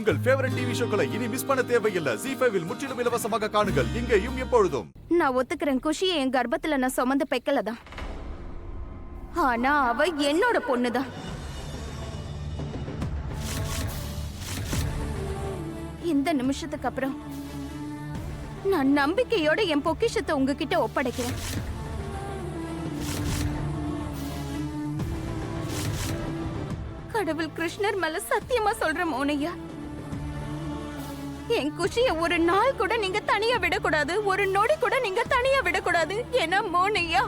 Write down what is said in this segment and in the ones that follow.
உங்கள் favourite TV ஷோக்களை இனி miss பண்ண தேவையில்லை. ZEE5 இல் முற்றிலும் இலவசமாக காணுங்கள், இங்கேயும் எப்பொழுதும். நான் ஒத்துக்கிறேன், குஷியை என் கர்ப்பத்துல நான் சுமந்து பெக்கலதான். ஆனா அவ என்னோட பொண்ணுதான். இந்த நிமிஷத்துக்கு அப்புறம் நான் நம்பிக்கையோட என் பொக்கிஷத்தை உங்ககிட்ட ஒப்படைக்கிறேன். கடவுள் கிருஷ்ணர் மேல சத்தியமா சொல்ற மோனையா, என் குஷிய ஒரு நாள் கூட நீங்க தனியா விடக்கூடாது, ஒரு நொடி கூட நீங்க தனியா விடக்கூடாது. ஏன்னா மோனையா,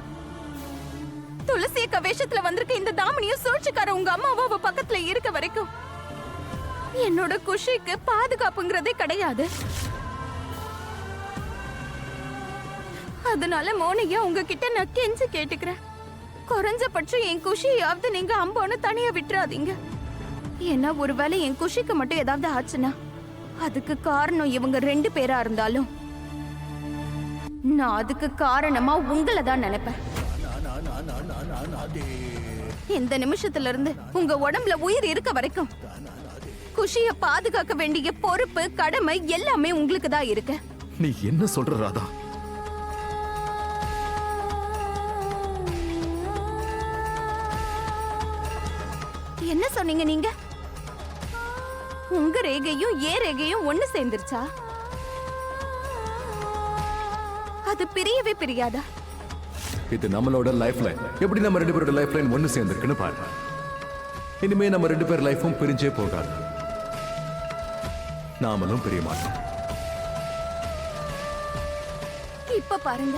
துளசிய கவேஷத்துல வந்திருக்க இந்த தாமணிய சூழ்ச்சிக்கார உங்க அம்மாவோ அவ பக்கத்துல இருக்க வரைக்கும் என்னோட குஷிக்கு பாதுகாப்புங்கிறதே கிடையாது. அதனால மோனையா உங்ககிட்ட நான் கெஞ்சி கேட்டுக்கிறேன், குறைஞ்சபட்சம் என் குஷியாவது நீங்க அம்போன்னு தனியா விட்டுறாதீங்க. ஏன்னா ஒருவேளை என் குஷிக்கு மட்டும் ஏதாவது ஆச்சுன்னா அதுக்கு காரணம் இவங்க 2 பேரா இருந்தாலும் நான் அதுக்கு காரணமா உங்களை தான் நினைப்பேன். இந்த நிமிஷத்துல இருந்து உங்க உடம்புல உயிர் இருக்க வரைக்கும் குஷிய பாதுகாக்க வேண்டிய பொறுப்பு, கடமை எல்லாமே உங்களுக்கு தான் இருக்கு. நீ என்ன சொல்ற ராதா? என்ன சொன்னீங்க நீங்க? உங்க ரேகையும் ஏ ரேகையும் ஒண்ணு சேர்ந்துருச்சா? அது பிரியவே பிரியாதா? இது நம்மளோட லைஃப் லைன். எப்படி நம்ம 2 பேரோட லைஃப் லைன் ஒன்னு சேர்ந்திருக்குன்னு பாரு. இனிமே நம்ம 2 பேர் லைஃபும் பிரிஞ்சே போகாது, நாமளும் பிரிய மாட்டோம். இப்ப பாருங்க,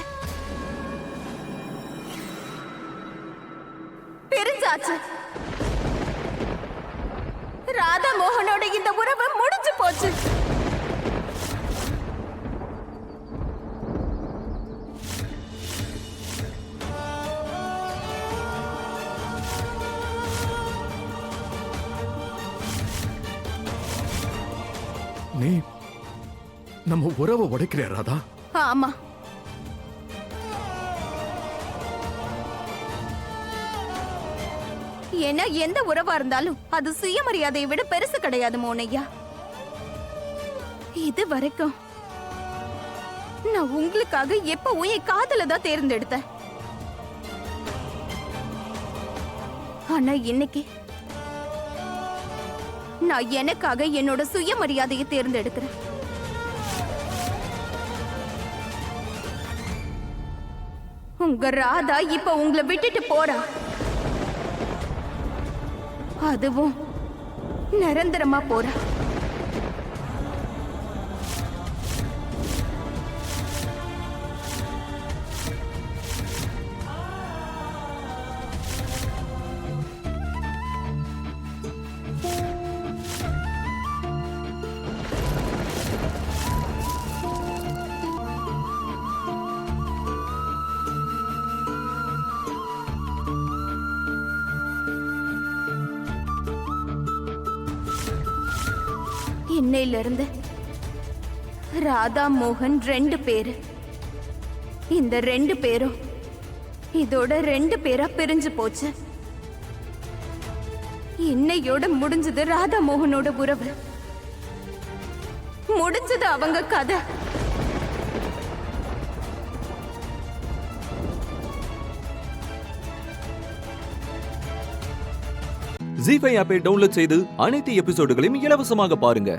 பிரிஞ்சாச்சு. ராதா மோகனோட இந்த உறவு முடிஞ்சு போச்சு. நீ நம்ம உறவை உடைக்கிற ராதா? ஆமா, ஏன்னா எந்த உறவா இருந்தாலும் அது சுயமரியாதையை விட பெருசு கிடையாது மோனையா. இது வரைக்கும் நான் உங்களுக்காக எப்பவும் என் காதல தான் தேர்ந்தெடுத்தேன். ஆனா இன்னைக்கு நான் எனக்காக என்னோட சுயமரியாதையை தேர்ந்தெடுக்கிறேன். உங்க ராதா இப்ப உங்களை விட்டுட்டு போறா, அதுவும் நிரந்தரமா போறா. இன்னையில இருந்து ராதா மோகன் 2 பேரு. இந்த 2 பேரும் இதோட 2 பேரா பிரிஞ்சு போச்சு. இன்னையோட முடிஞ்சது ராதா மோகனோட உறவு, முடிஞ்சது அவங்க கதை. ZEE5 ஆப்பை டவுன்லோட் செய்து அனைத்து எபிசோடுகளையும் இலவசமாக பாருங்க.